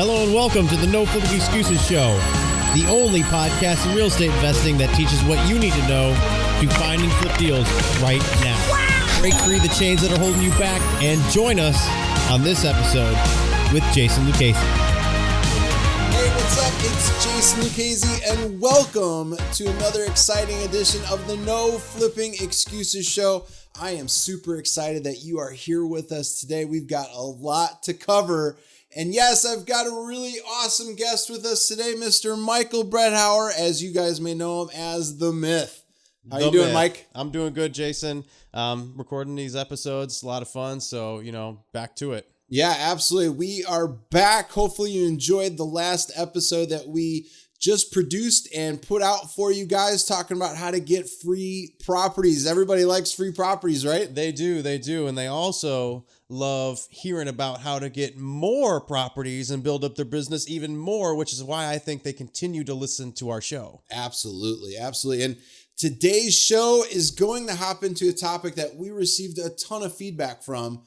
Hello and welcome to the No Flipping Excuses Show, the only podcast in real estate investing that teaches what you need to know to find and flip deals right now. Wow. Break free the chains that are holding you back and join us on this episode with Jason Lucchese. Hey, what's up? It's Jason Lucchese and welcome to another exciting edition of the No Flipping Excuses Show. I am super excited that you are here with us today. We've got a lot to cover. And yes, I've got a really awesome guest with us today, Mr. Michael Bredhauer, as you guys may know him as The Myth. How you doing, Mike? I'm doing good, Jason. Recording these episodes, a lot of fun. So, back to it. Yeah, absolutely. We are back. Hopefully you enjoyed the last episode that we just produced and put out for you guys, talking about how to get free properties. Everybody likes free properties, right? They do. And they also love hearing about how to get more properties and build up their business even more, which is why I think they continue to listen to our show. Absolutely. And today's show is going to hop into a topic that we received a ton of feedback from.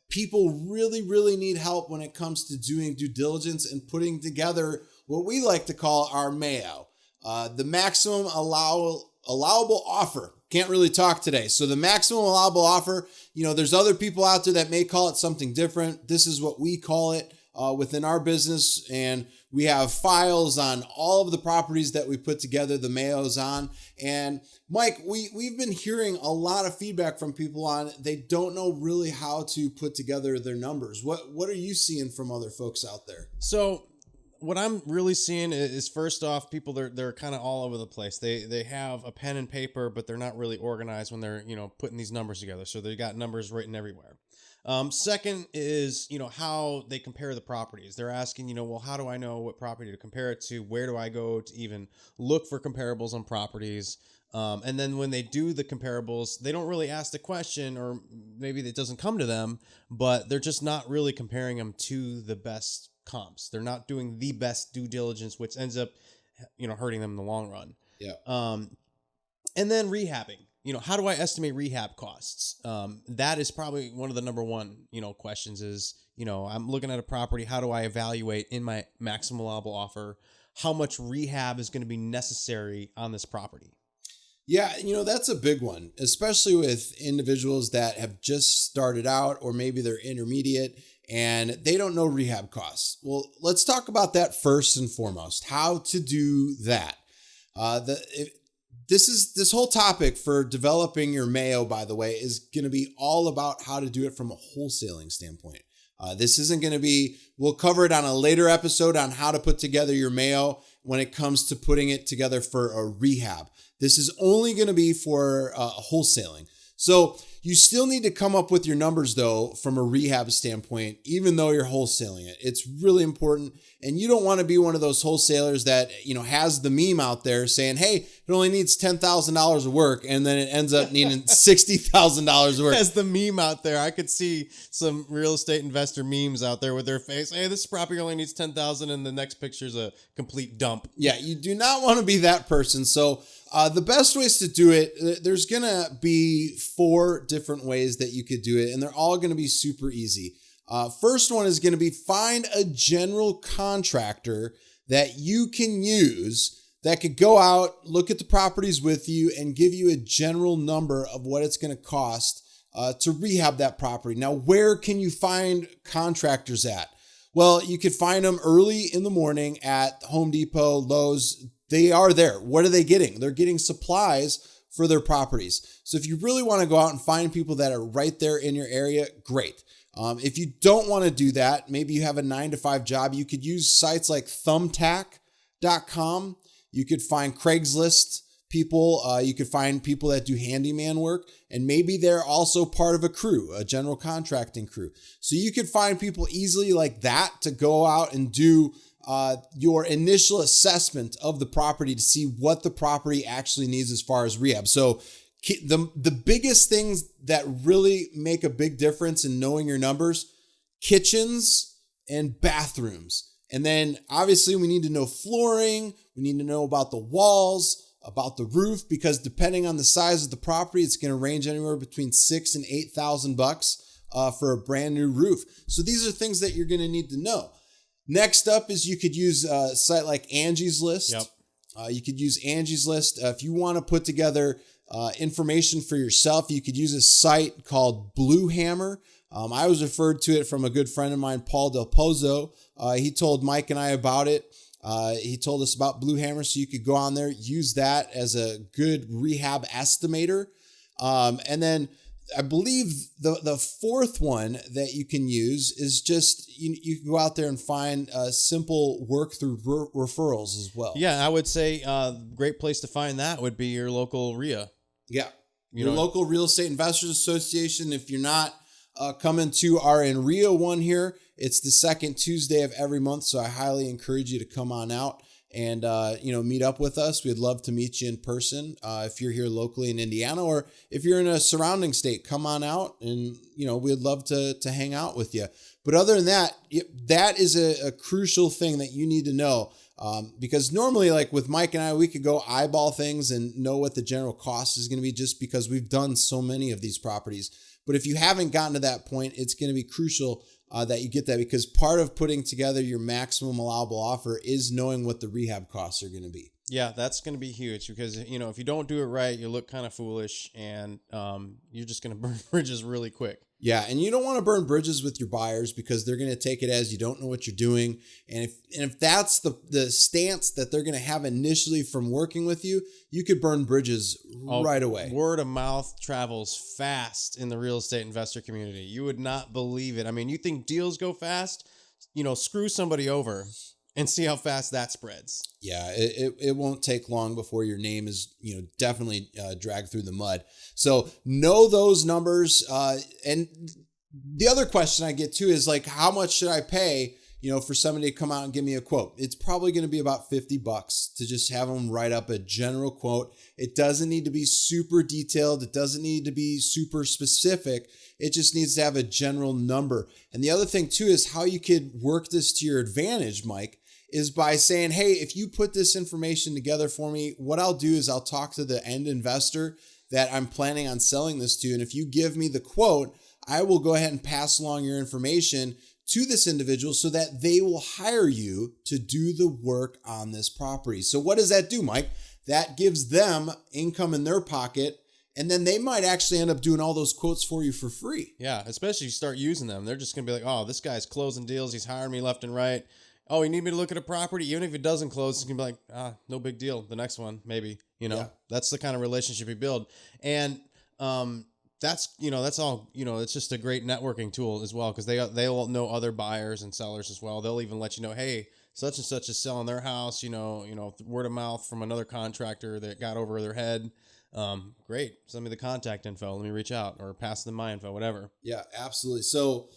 People really need help when it comes to doing due diligence and putting together what we like to call our MAO, the maximum allowable offer. Can't really talk today. So the maximum allowable offer, there's other people out there that may call it something different. This is what we call it within our business. And we have files on all of the properties that we put together, the MAOs on. And Mike, we've been hearing a lot of feedback from people on they don't know really how to put together their numbers. What are you seeing from other folks out there? So what I'm really seeing is, first off, people, they're kind of all over the place. They have a pen and paper, but they're not really organized when they're, putting these numbers together. So they got numbers written everywhere. Second is, how they compare the properties. They're asking, well, how do I know what property to compare it to? Where do I go to even look for comparables on properties? And then when they do the comparables, they don't really ask the question, or maybe it doesn't come to them, but they're just not really comparing them to the best comps. They're not doing the best due diligence, which ends up, hurting them in the long run. Yeah. And then rehabbing. How do I estimate rehab costs? That is probably one of the number one, questions is, I'm looking at a property. How do I evaluate in my maximum allowable offer how much rehab is going to be necessary on this property? Yeah, that's a big one, especially with individuals that have just started out, or maybe they're intermediate and they don't know rehab costs. Well, let's talk about that first and foremost, how to do that. This whole topic for developing your MAO, by the way, is going to be all about how to do it from a wholesaling standpoint. This isn't going to be, we'll cover it on a later episode on how to put together your MAO when it comes to putting it together for a rehab. This is only going to be for wholesaling. So you still need to come up with your numbers, though, from a rehab standpoint, even though you're wholesaling it. It's really important. And you don't want to be one of those wholesalers that, has the meme out there saying, hey, it only needs $10,000 of work. And then it ends up needing $60,000 of work. As the meme out there, I could see some real estate investor memes out there with their face. Hey, this property only needs $10,000. And the next picture is a complete dump. Yeah, you do not want to be that person. So the best ways to do it, there's going to be 4 different ways that you could do it, and they're all going to be super easy. First one is going to be find a general contractor that you can use that could go out, look at the properties with you, and give you a general number of what it's going to cost to rehab that property. Now, where can you find contractors at? Well, you could find them early in the morning at Home Depot, Lowe's. They are there. What are they getting? They're getting supplies for their properties. So if you really want to go out and find people that are right there in your area, great. If you don't want to do that, maybe you have a 9-to-5 job, you could use sites like thumbtack.com. You could find Craigslist people. You could find people that do handyman work, and maybe they're also part of a crew, a general contracting crew. So you could find people easily like that to go out and do your initial assessment of the property to see what the property actually needs as far as rehab. So the biggest things that really make a big difference in knowing your numbers, kitchens and bathrooms. And then obviously we need to know flooring. We need to know about the walls, about the roof, because depending on the size of the property, it's going to range anywhere between $6,000 and $8,000 for a brand new roof. So these are things that you're going to need to know. Next up is you could use a site like Angie's List. Yep. You could use Angie's List. If you want to put together information for yourself, you could use a site called Blue Hammer. I was referred to it from a good friend of mine, Paul Del Pozo. He told Mike and I about it. He told us about Blue Hammer, so you could go on there, use that as a good rehab estimator. And then I believe the fourth one that you can use is just you can go out there and find simple work through referrals as well. Yeah, I would say great place to find that would be your local RIA. Yeah, your local Real Estate Investors Association. If you're not coming to our INRIA one here, it's the second Tuesday of every month, so I highly encourage you to come on out and meet up with us. We'd love to meet you in person if you're here locally in Indiana, or if you're in a surrounding state, come on out and we'd love to hang out with you. But other than that, that is a crucial thing that you need to know, because normally, like with Mike and I, we could go eyeball things and know what the general cost is going to be just because we've done so many of these properties. But if you haven't gotten to that point, it's going to be crucial that you get that, because part of putting together your maximum allowable offer is knowing what the rehab costs are going to be. Yeah, that's going to be huge, because if you don't do it right, you look kind of foolish, and you're just going to burn bridges really quick. Yeah, and you don't want to burn bridges with your buyers, because they're going to take it as you don't know what you're doing. And if that's the stance that they're going to have initially from working with you, you could burn bridges right away. Word of mouth travels fast in the real estate investor community. You would not believe it. I mean, you think deals go fast? Screw somebody over and see how fast that spreads. Yeah, it won't take long before your name is definitely dragged through the mud. So know those numbers. And the other question I get too is like, how much should I pay for somebody to come out and give me a quote? It's probably going to be about $50 to just have them write up a general quote. It doesn't need to be super detailed. It doesn't need to be super specific. It just needs to have a general number. And the other thing too is how you could work this to your advantage, Mike, is by saying, hey, if you put this information together for me, what I'll do is I'll talk to the end investor that I'm planning on selling this to. And if you give me the quote, I will go ahead and pass along your information to this individual so that they will hire you to do the work on this property. So what does that do, Mike? That gives them income in their pocket, and then they might actually end up doing all those quotes for you for free. Yeah, especially if you start using them. They're just going to be like, oh, this guy's closing deals. He's hiring me left and right. Oh, you need me to look at a property? Even if it doesn't close, it's going to be like, no big deal. The next one, maybe, Yeah. That's the kind of relationship you build. And that's all, it's just a great networking tool as well, because they'll know other buyers and sellers as well. They'll even let you know, hey, such and such is selling their house, word of mouth from another contractor that got over their head. Great. Send me the contact info. Let me reach out, or pass them my info, whatever. Yeah, absolutely. So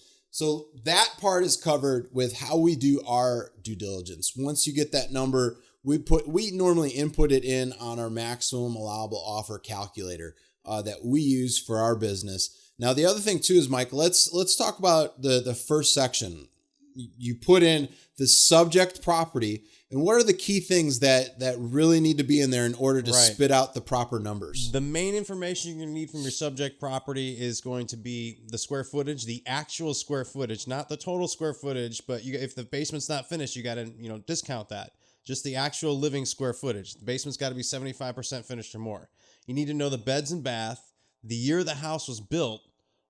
that part is covered with how we do our due diligence. Once you get that number, we normally input it in on our maximum allowable offer calculator that we use for our business. Now, the other thing too is, Mike, let's talk about the first section. You put in the subject property, and what are the key things that really need to be in there in order to spit out the proper numbers? The main information you're going to need from your subject property is going to be the square footage, the actual square footage, not the total square footage, but if the basement's not finished, you got to, discount that. Just the actual living square footage. The basement's got to be 75% finished or more. You need to know the beds and bath, the year the house was built.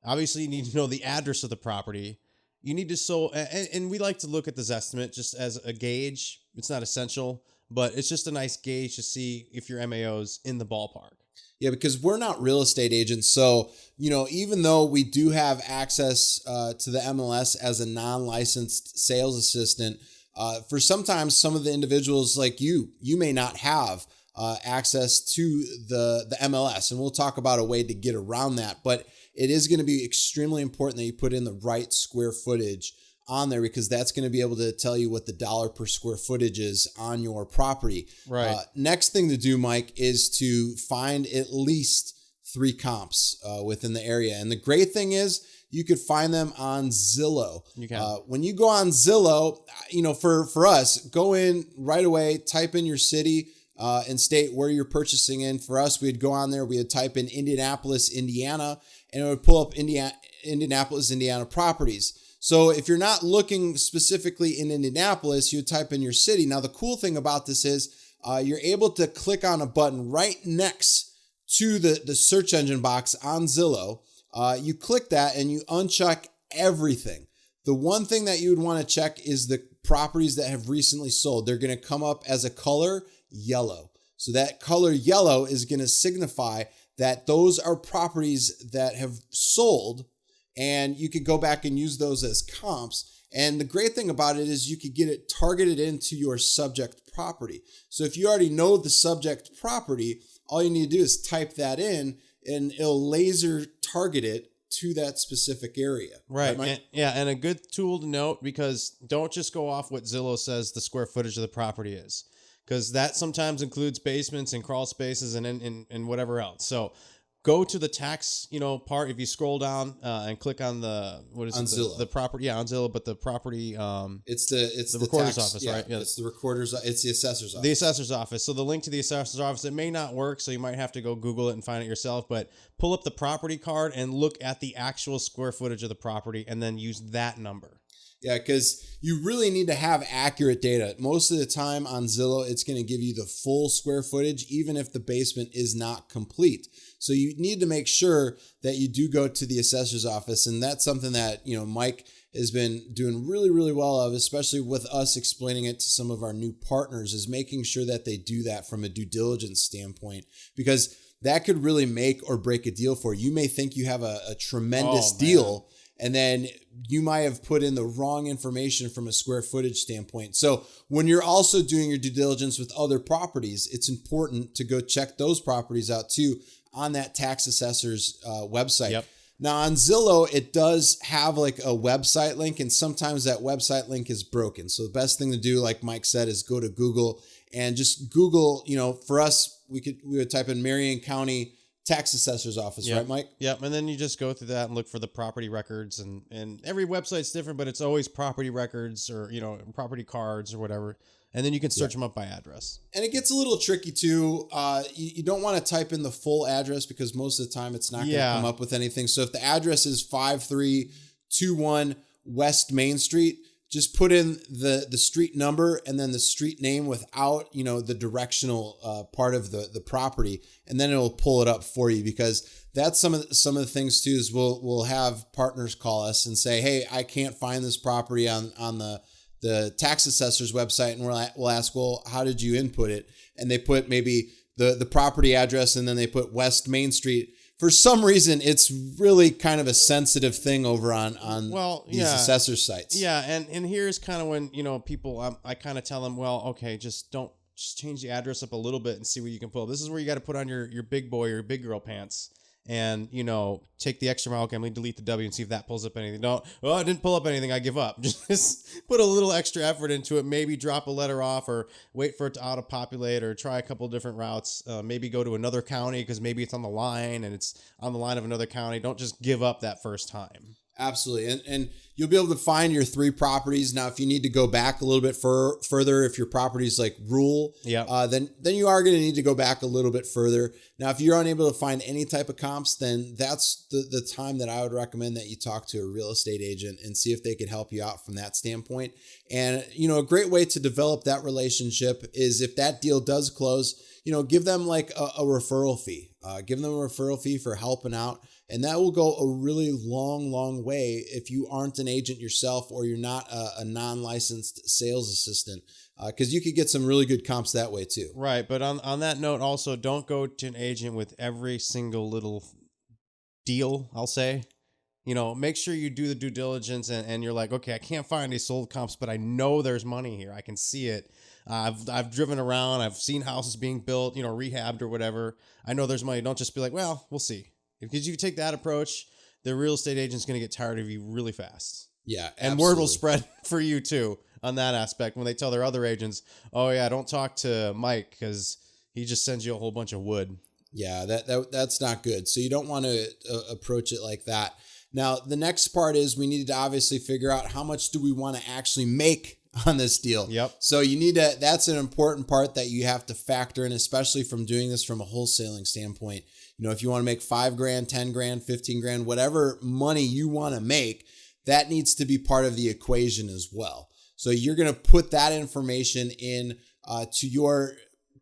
Obviously, you need to know the address of the property. You need to and we like to look at this estimate just as a gauge. It's not essential, but it's just a nice gauge to see if your MAO's in the ballpark. Yeah, because we're not real estate agents. So, even though we do have access to the MLS as a non-licensed sales assistant, for sometimes some of the individuals like you may not have access to the MLS. And we'll talk about a way to get around that. But it is going to be extremely important that you put in the right square footage on there, because that's going to be able to tell you what the dollar per square footage is on your property. Right. Next thing to do, Mike, is to find at least 3 comps within the area. And the great thing is you could find them on Zillow. You can. When you go on Zillow, for us, go in right away, type in your city and state where you're purchasing in. For us, we'd go on there, we'd type in Indianapolis, Indiana, and it would pull up Indianapolis, Indiana properties. So if you're not looking specifically in Indianapolis, you type in your city. Now, the cool thing about this is you're able to click on a button right next to the search engine box on Zillow. You click that and you uncheck everything. The one thing that you would want to check is the properties that have recently sold. They're going to come up as a color yellow. So that color yellow is going to signify that those are properties that have sold, and you could go back and use those as comps. And the great thing about it is you could get it targeted into your subject property. So if you already know the subject property, all you need to do is type that in and it'll laser target it to that specific area. Right. And a good tool to note, because don't just go off what Zillow says the square footage of the property is, because that sometimes includes basements and crawl spaces and whatever else. So go to the tax, part. If you scroll down and click on Zillow. The property, on Zillow, but the property, it's the recorder's tax, office, yeah, right? Yeah. It's the assessor's office. The assessor's office. So the link to the assessor's office, it may not work, so you might have to go Google it and find it yourself, but pull up the property card and look at the actual square footage of the property and then use that number. Yeah, because you really need to have accurate data. Most of the time on Zillow, it's going to give you the full square footage, even if the basement is not complete. So you need to make sure that you do go to the assessor's office. And that's something that, Mike has been doing really, really well of, especially with us explaining it to some of our new partners, is making sure that they do that from a due diligence standpoint, because that could really make or break a deal for you. You may think you have a tremendous deal, and then you might have put in the wrong information from a square footage standpoint. So when you're also doing your due diligence with other properties, it's important to go check those properties out too on that tax assessor's website. Yep. Now on Zillow, it does have like a website link, and sometimes that website link is broken. So the best thing to do, like Mike said, is go to Google and just Google, for us, we would type in Marion County tax assessor's office, Yep. right, Mike? Yep. And then you just go through that and look for the property records, and every website's different, but it's always property records or, property cards or whatever. And then you can search them up by address. And it gets a little tricky too. You don't want to type in the full address, because most of the time it's not going to come up with anything. So if the address is 5321 West Main Street, just put in the street number and then the street name without, the directional part of the property, and then it'll pull it up for you. Because that's some of the things too, is we'll have partners call us and say, hey, I can't find this property on the tax assessor's website, and we'll ask, well, how did you input it? And they put maybe the property address, and then they put West Main Street. For some reason, it's really kind of a sensitive thing over on these assessor sites. Yeah, and here's kind of when, people, I kind of tell them, well, okay, just change the address up a little bit and see what you can pull. This is where you got to put on your big boy or big girl pants. And, take the extra mile. Okay, I'm going to delete the W and see if that pulls up anything. I didn't pull up anything. I give up. Just put a little extra effort into it. Maybe drop a letter off, or wait for it to auto-populate, or try a couple different routes. Maybe go to another county, because maybe it's on the line and it's on the line of another county. Don't just give up that first time. Absolutely. And you'll be able to find your 3 properties. Now, if you need to go back a little bit further, if your property's like rural, then you are going to need to go back a little bit further. Now, if you're unable to find any type of comps, then that's the time that I would recommend that you talk to a real estate agent and see if they could help you out from that standpoint. And, a great way to develop that relationship is, if that deal does close, give them like a referral fee. Give them a referral fee for helping out. And that will go a really long, long way if you aren't an agent yourself, or you're not a non-licensed sales assistant, because you could get some really good comps that way too. Right. But on that note, also, don't go to an agent with every single little deal, I'll say. Make sure you do the due diligence and you're like, okay, I can't find any sold comps, but I know there's money here. I can see it. I've driven around. I've seen houses being built, rehabbed or whatever. I know there's money. Don't just be like, well, we'll see. Because you take that approach, the real estate agent's going to get tired of you really fast. Yeah, and word will spread for you too on that aspect when they tell their other agents, oh yeah, don't talk to Mike because he just sends you a whole bunch of wood. Yeah, that's not good. So you don't want to approach it like that. Now, the next part is we need to obviously figure out how much do we want to actually make on this deal. Yep. So that's an important part that you have to factor in, especially from doing this from a wholesaling standpoint. If you want to make $5,000, $10,000, $15,000, whatever money you want to make, that needs to be part of the equation as well. So you're going to put that information in to your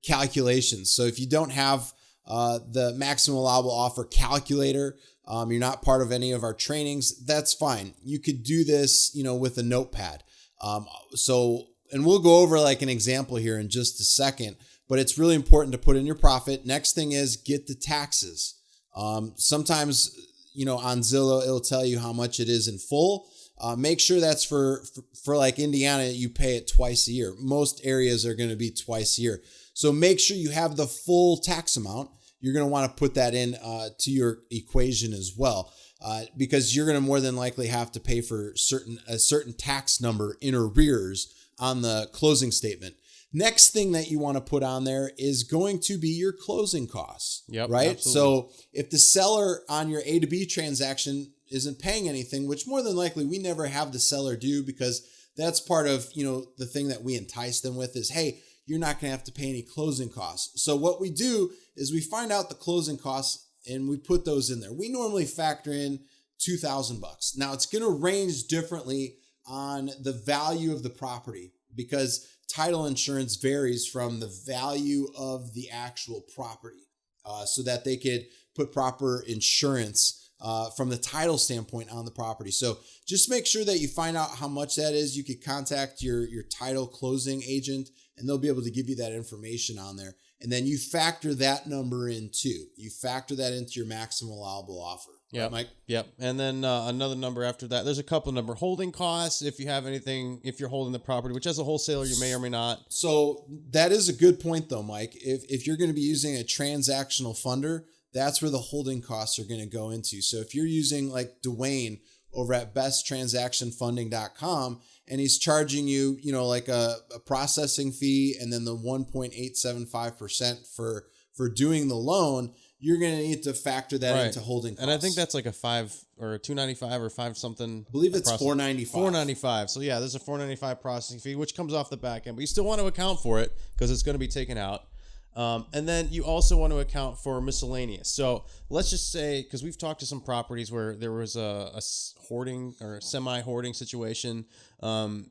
calculations. So if you don't have the maximum allowable offer calculator, you're not part of any of our trainings, that's fine. You could do this, with a notepad. And we'll go over like an example here in just a second, but it's really important to put in your profit. Next thing is get the taxes. Sometimes, on Zillow, it'll tell you how much it is in full. Make sure that's for like Indiana, you pay it twice a year. Most areas are going to be twice a year. So make sure you have the full tax amount. You're going to want to put that in to your equation as well, because you're going to more than likely have to pay for a certain tax number in arrears on the closing statement. Next thing that you want to put on there is going to be your closing costs. Yep, right? Absolutely. So if the seller on your A to B transaction isn't paying anything, which more than likely we never have the seller do, because that's part of, the thing that we entice them with is, hey, you're not going to have to pay any closing costs. So what we do is we find out the closing costs and we put those in there. We normally factor in $2,000. Now it's going to range differently on the value of the property, because title insurance varies from the value of the actual property, so that they could put proper insurance from the title standpoint on the property. So just make sure that you find out how much that is. You could contact your title closing agent and they'll be able to give you that information on there. And then you factor that number in too. You factor that into your maximum allowable offer. Yeah, right, Mike? Yep. And then another number after that. There's a couple number holding costs if you have anything, if you're holding the property, which as a wholesaler you may or may not. So that is a good point though, Mike. If you're going to be using a transactional funder, that's where the holding costs are going to go into. So if you're using like Dwayne over at besttransactionfunding.com and he's charging you, like a processing fee and then the 1.875% for doing the loan, you're going to need to factor that into holding costs. And I think that's like a 5 or a 295 or 5 something. I believe it's 495. 495. So yeah, there's a 495 processing fee, which comes off the back end, but you still want to account for it because it's going to be taken out. And then you also want to account for miscellaneous. So let's just say, because we've talked to some properties where there was a hoarding or a semi-hoarding situation, and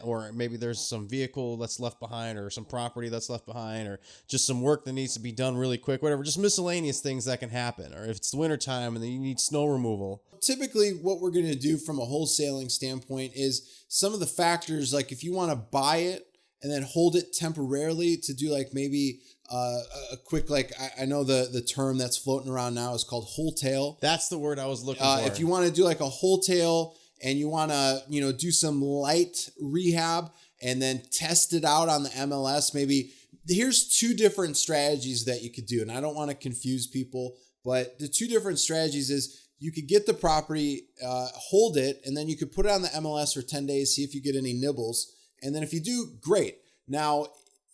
or maybe there's some vehicle that's left behind or some property that's left behind or just some work that needs to be done really quick, whatever, just miscellaneous things that can happen. Or if it's the winter time and then you need snow removal. Typically what we're going to do from a wholesaling standpoint is some of the factors, like if you want to buy it and then hold it temporarily to do like maybe a quick, like I know the term that's floating around now is called wholetail. That's the word I was looking for. If you want to do like a wholetail and you want to, do some light rehab and then test it out on the MLS, maybe here's 2 different strategies that you could do. And I don't want to confuse people, but the 2 different strategies is you could get the property, hold it, and then you could put it on the MLS for 10 days, see if you get any nibbles. And then if you do, great. Now,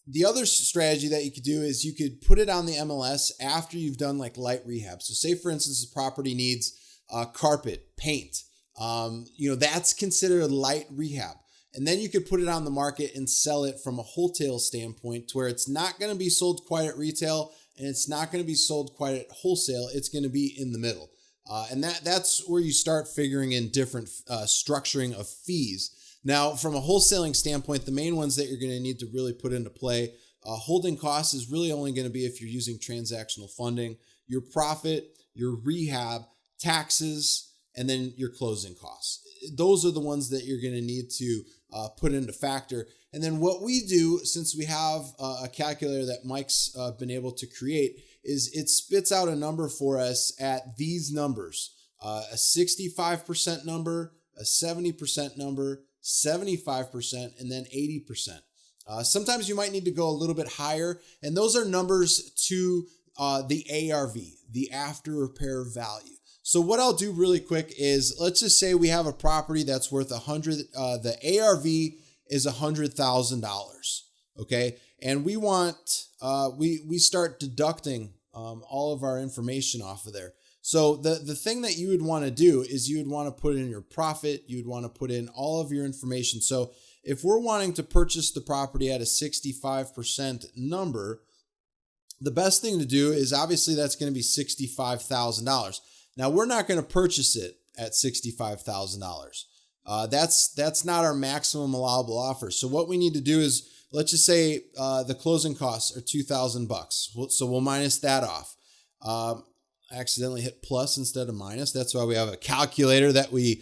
the other strategy that you could do is you could put it on the MLS after you've done like light rehab. So say, for instance, the property needs carpet, paint. That's considered light rehab. And then you could put it on the market and sell it from a wholesale standpoint to where it's not going to be sold quite at retail and it's not going to be sold quite at wholesale. It's going to be in the middle. And that's where you start figuring in different structuring of fees. Now, from a wholesaling standpoint, the main ones that you're going to need to really put into play, holding costs is really only going to be if you're using transactional funding, your profit, your rehab, taxes, and then your closing costs. Those are the ones that you're going to need to put into factor. And then what we do, since we have a calculator that Mike's been able to create, is it spits out a number for us at these numbers, a 65% number, a 70% number, 75%, and then 80%. Sometimes you might need to go a little bit higher, and those are numbers to the ARV, the after repair value. So what I'll do really quick is, let's just say we have a property that's worth 100. The ARV is $100,000. Okay, and we want we start deducting all of our information off of there. So the thing that you would want to do is you would want to put in your profit. You would want to put in all of your information. So if we're wanting to purchase the property at a 65% number, the best thing to do is obviously that's going to be $65,000. Now we're not going to purchase it at $65,000. That's not our maximum allowable offer. So what we need to do is, let's just say the closing costs are $2,000. So we'll minus that off. Accidentally hit plus instead of minus. That's why we have a calculator that we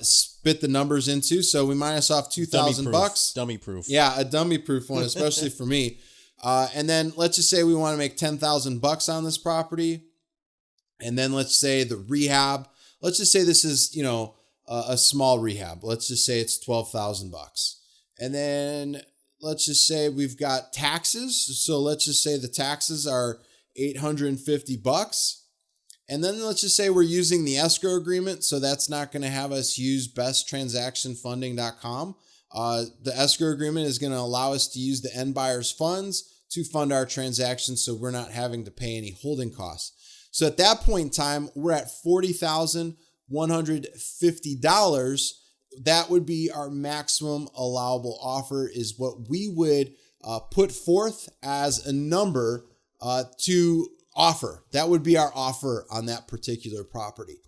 spit the numbers into. So we minus off $2,000. Dummy proof. Yeah, a dummy proof one, especially for me. And then let's just say we want to make $10,000 on this property. And then let's say the rehab. Let's just say this is, a small rehab. Let's just say it's $12,000. And then let's just say we've got taxes. So let's just say the taxes are $850. And then let's just say we're using the escrow agreement. So that's not going to have us use besttransactionfunding.com. The escrow agreement is going to allow us to use the end buyer's funds to fund our transaction. So we're not having to pay any holding costs. So at that point in time, we're at $40,150. That would be our maximum allowable offer, is what we would put forth as a number to offer. That would be our offer on that particular property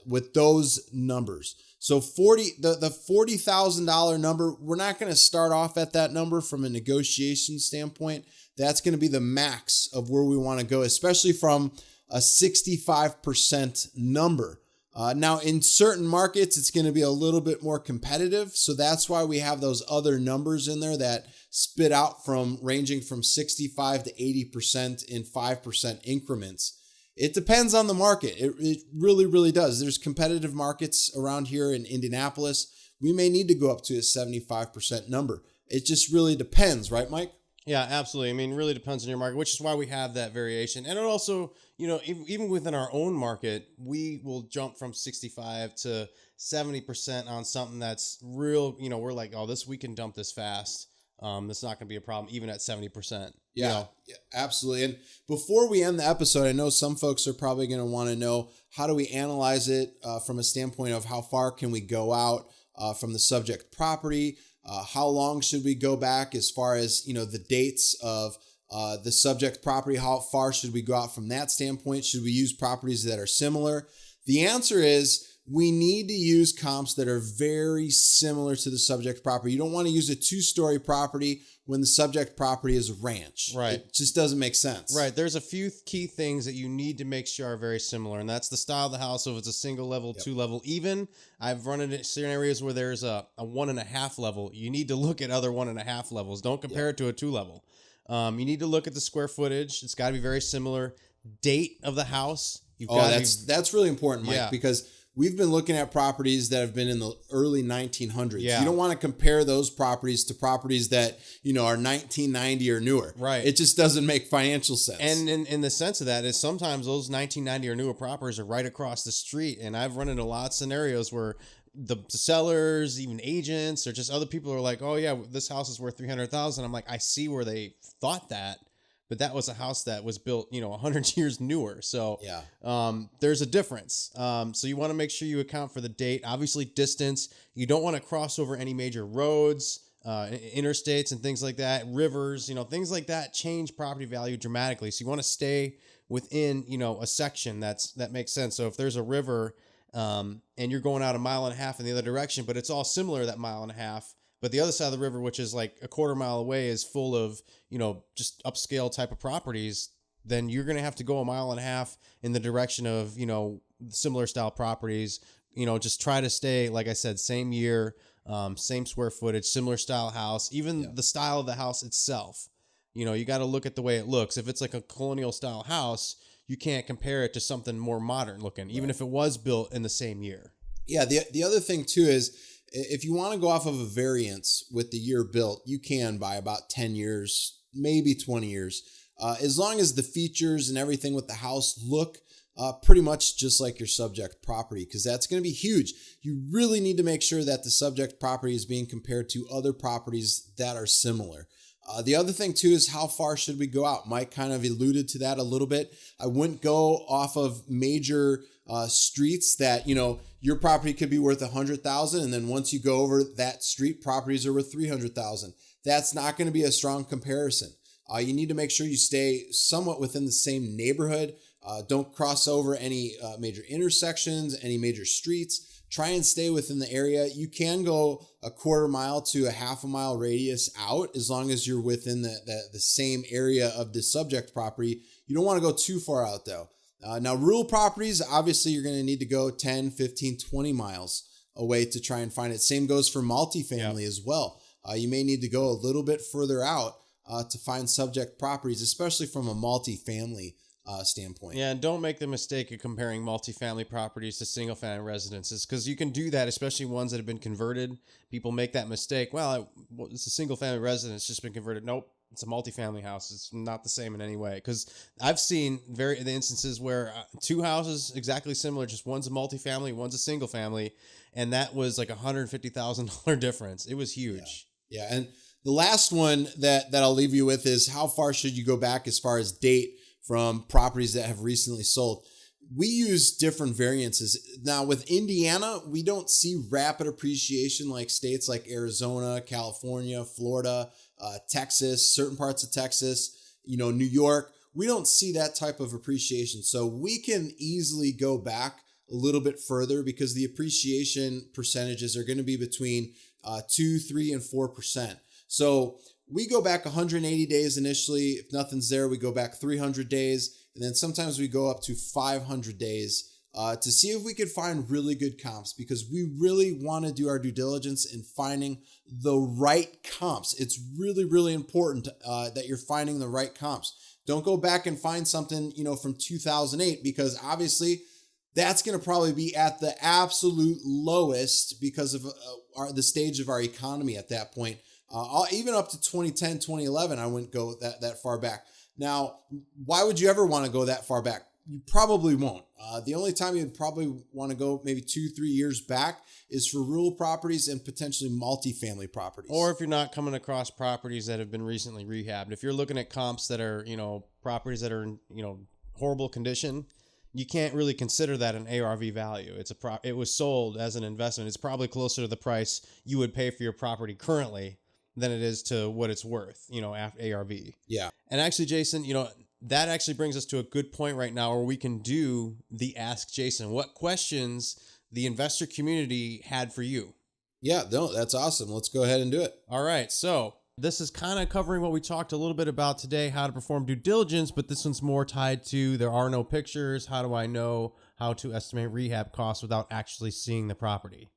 with those numbers. So the $40,000 number, we're not going to start off at that number from a negotiation standpoint. That's going to be the max of where we want to go, especially from a 65% number. Now, in certain markets, it's going to be a little bit more competitive. So that's why we have those other numbers in there that spit out from ranging from 65 to 80% in 5% increments. It depends on the market. It really, really does. There's competitive markets around here in Indianapolis. We may need to go up to a 75% number. It just really depends, right, Mike? Yeah, absolutely. I mean, it really depends on your market, which is why we have that variation. And it also, even within our own market, we will jump from 65 to 70% on something that's real. We're like, oh, we can dump this fast. That's not going to be a problem, even at 70%. Yeah, absolutely. And before we end the episode, I know some folks are probably going to want to know, how do we analyze it from a standpoint of how far can we go out from the subject property? How long should we go back as far as, the dates of the subject property? How far should we go out from that standpoint? Should we use properties that are similar? The answer is we need to use comps that are very similar to the subject property. You don't want to use a 2-story property when the subject property is a ranch. Right. It just doesn't make sense. Right. There's a few key things that you need to make sure are very similar, and that's the style of the house. So if it's a single level, 2-level, even I've run into certain areas where there's a 1.5 level. You need to look at other 1.5 levels. Don't compare it to a 2-level. You need to look at the square footage. It's got to be very similar. Date of the house. That's really important, Mike, because we've been looking at properties that have been in the early 1900s. Yeah. You don't want to compare those properties to properties that, are 1990 or newer. Right. It just doesn't make financial sense. And in the sense of that is sometimes those 1990 or newer properties are right across the street. And I've run into a lot of scenarios where the sellers, even agents, or just other people are like, oh yeah, this house is worth $300,000. I'm like, I see where they thought that. But that was a house that was built, 100 years newer. So there's a difference. So you want to make sure you account for the date. Obviously, distance. You don't want to cross over any major roads, interstates and things like that. Rivers, things like that change property value dramatically. So you want to stay within, a section that makes sense. So if there's a river and you're going out 1.5 miles in the other direction, but it's all similar, that 1.5 miles, but the other side of the river, which is like a 1/4 mile away, is full of, just upscale type of properties, then you're going to have to go 1.5 miles in the direction of, similar style properties. Just try to stay, like I said, same year, same square footage, similar style house, even the style of the house itself. You got to look at the way it looks. If it's like a colonial style house, you can't compare it to something more modern looking, even if it was built in the same year. Yeah. The other thing too is, if you want to go off of a variance with the year built, you can by about 10 years, maybe 20 years, as long as the features and everything with the house look pretty much just like your subject property, because that's going to be huge. You really need to make sure that the subject property is being compared to other properties that are similar. The other thing too is, how far should we go out? Mike kind of alluded to that a little bit. I wouldn't go off of major streets that, your property could be worth $100,000. And then once you go over that street, properties are worth $300,000. That's not going to be a strong comparison. You need to make sure you stay somewhat within the same neighborhood. Don't cross over any major intersections, any major streets. Try and stay within the area. You can go a quarter mile to a half a mile radius out as long as you're within the same area of the subject property. You don't want to go too far out though. Now, rural properties, obviously you're going to need to go 10, 15, 20 miles away to try and find it. Same goes for multifamily as well. You may need to go a little bit further out to find subject properties, especially from a multifamily standpoint. Yeah, and don't make the mistake of comparing multifamily properties to single-family residences, because you can do that, especially ones that have been converted. People make that mistake. Well, it's a single-family residence, it's just been converted. Nope, it's a multifamily house. It's not the same in any way, because I've seen the instances where two houses exactly similar, just one's a multifamily, one's a single-family, and that was like $150,000 difference. It was huge. Yeah, and the last one that I'll leave you with is how far should you go back as far as date from properties that have recently sold. We use different variances. Now with Indiana, we don't see rapid appreciation like states like Arizona, California, Florida, Texas, certain parts of Texas, New York. We don't see that type of appreciation. So we can easily go back a little bit further because the appreciation percentages are going to be between 2, 3, and 4%. So we go back 180 days initially. If nothing's there, we go back 300 days. And then sometimes we go up to 500 days to see if we could find really good comps, because we really want to do our due diligence in finding the right comps. It's really, really important that you're finding the right comps. Don't go back and find something, from 2008, because obviously that's going to probably be at the absolute lowest because of the stage of our economy at that point. Even up to 2010, 2011, I wouldn't go that far back. Now, why would you ever want to go that far back? You probably won't. The only time you'd probably want to go maybe 2-3 years back is for rural properties and potentially multifamily properties. Or if you're not coming across properties that have been recently rehabbed. If you're looking at comps that are, properties that are in, horrible condition, you can't really consider that an ARV value. It was sold as an investment. It's probably closer to the price you would pay for your property currently than it is to what it's worth, after ARV. Yeah. And actually, Jason, that actually brings us to a good point right now where we can do the Ask Jason. What questions the investor community had for you? Yeah, no, that's awesome. Let's go ahead and do it. All right. So this is kind of covering what we talked a little bit about today, how to perform due diligence, but this one's more tied to there are no pictures. How do I know how to estimate rehab costs without actually seeing the property?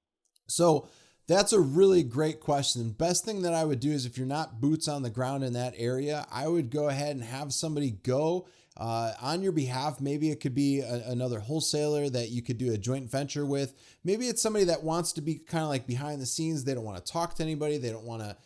So that's a really great question. Best thing that I would do is, if you're not boots on the ground in that area, I would go ahead and have somebody go on your behalf. Maybe it could be another wholesaler that you could do a joint venture with. Maybe it's somebody that wants to be kind of like behind the scenes. They don't want to talk to anybody. They don't want to,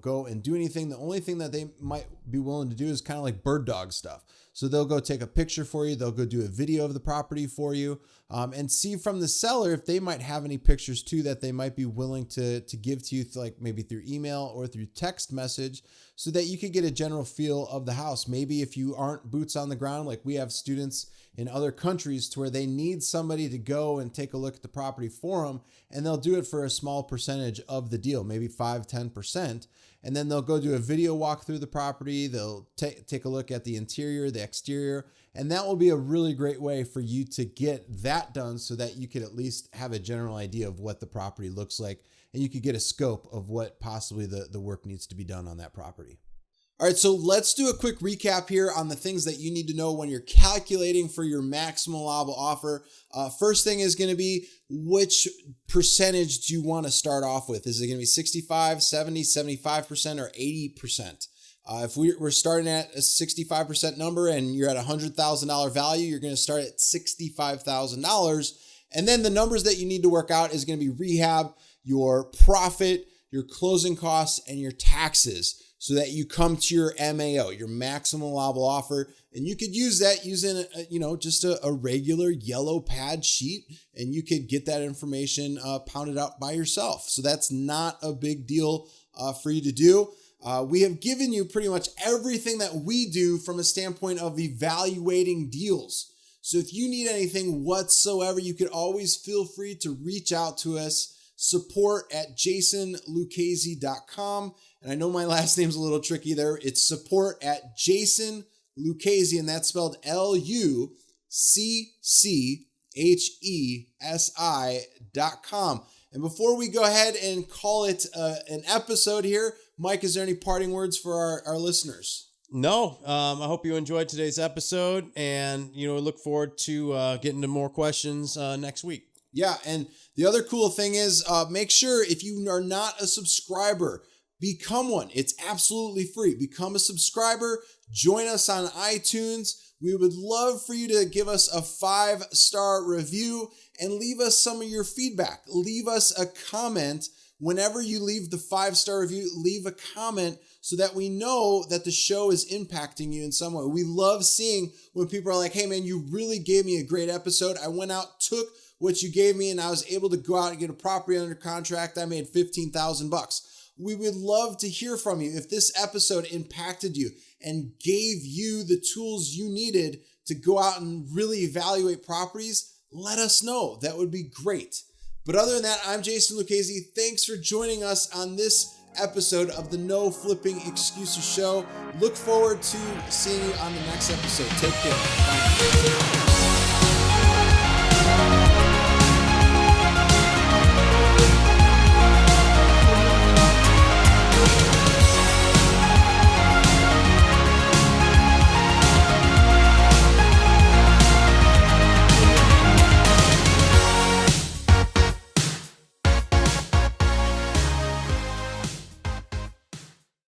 go and do anything. The only thing that they might be willing to do is kind of like bird dog stuff. So they'll go take a picture for you. They'll go do a video of the property for you, and see from the seller if they might have any pictures too that they might be willing to give to you, like maybe through email or through text message, so that you could get a general feel of the house. Maybe if you aren't boots on the ground, like we have students in other countries to where they need somebody to go and take a look at the property for them, and they'll do it for a small percentage of the deal, maybe 5-10%. And then they'll go do a video walk through the property. They'll take a look at the interior, the exterior, and that will be a really great way for you to get that done so that you could at least have a general idea of what the property looks like, and you could get a scope of what possibly the work needs to be done on that property. All right, so let's do a quick recap here on the things that you need to know when you're calculating for your maximum allowable offer. First thing is going to be, which percentage do you want to start off with? Is it going to be 65, 70, 75%, or 80%? If we're starting at a 65% number and you're at a $100,000 value, you're going to start at $65,000. And then the numbers that you need to work out is going to be rehab, your profit, your closing costs, and your taxes, so that you come to your MAO, your maximum allowable offer. And you could use that using, just a regular yellow pad sheet, and you could get that information pounded out by yourself. So that's not a big deal for you to do. We have given you pretty much everything that we do from a standpoint of evaluating deals. So if you need anything whatsoever, you could always feel free to reach out to us. support@jasonluchese.com. And I know my last name's a little tricky there. It's support@jasonluchese, and that's spelled Lucchese. CCHESI.com. And before we go ahead and call it an episode here, Mike, is there any parting words for our listeners? No, I hope you enjoyed today's episode, and look forward to getting to more questions next week. Yeah, and the other cool thing is, make sure if you are not a subscriber, become one. It's absolutely free. Become a subscriber. Join us on iTunes. We would love for you to give us a 5-star review and leave us some of your feedback. Leave us a comment. Whenever you leave the 5-star review, leave a comment so that we know that the show is impacting you in some way. We love seeing when people are like, hey man, you really gave me a great episode. I went out, took what you gave me, and I was able to go out and get a property under contract. I made $15,000. We would love to hear from you. If this episode impacted you and gave you the tools you needed to go out and really evaluate properties, let us know. That would be great. But other than that, I'm Jason Lucchese. Thanks for joining us on this episode of the No Flipping Excuses Show. Look forward to seeing you on the next episode. Take care. Bye.